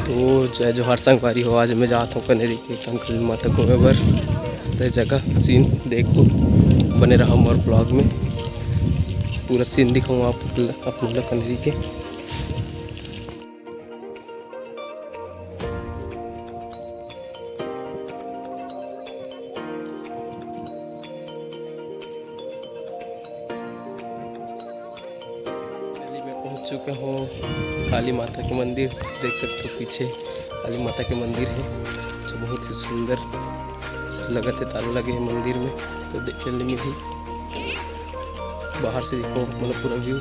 तो जय जोहार संगवारी हो। आज मैं जाता हूँ कनेरी के कंकल माता घूमे बर। जगह सीन देखो, बने रहा हमारे ब्लॉग में। पूरा सीन दिखाऊँ आप अपने कनेरी के। पहुंच चुके हूँ काली माता के मंदिर। देख सकते हो पीछे काली माता के मंदिर है, जो बहुत ही सुंदर लगत है। ताला लगे हैं मंदिर में, तो देखने में भी बाहर से देखो मतलब पूरा व्यू।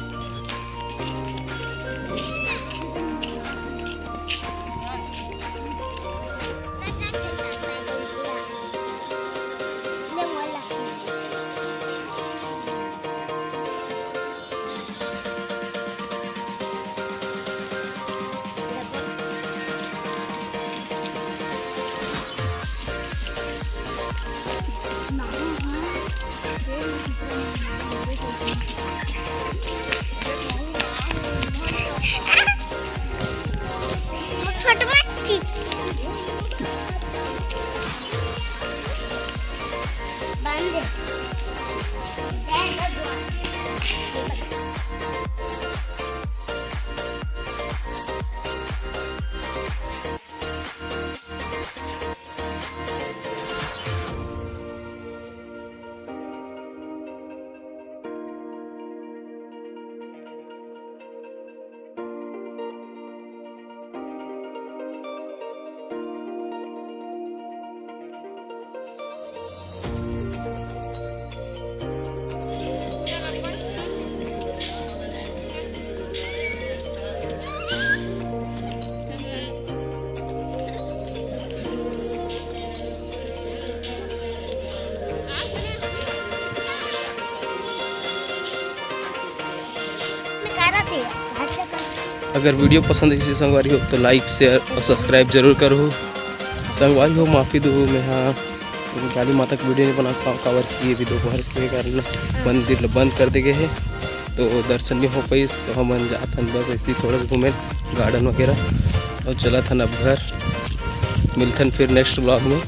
अगर वीडियो पसंद है संगवारी हो तो लाइक शेयर और सब्सक्राइब जरूर करो। संगवारी हो माफ़ी दो, मैं हाँ काली माता की वीडियो नहीं बना पाऊँ कवर किए भी दोपहर के कारण मंदिर बंद कर दे गए हैं, तो दर्शन नहीं हो पाई। तो हम जाते हैं बस ऐसे थोड़ा सा घूमे गार्डन वगैरह और चला था अब घर। मिलते हैं फिर नेक्स्ट ब्लॉग में।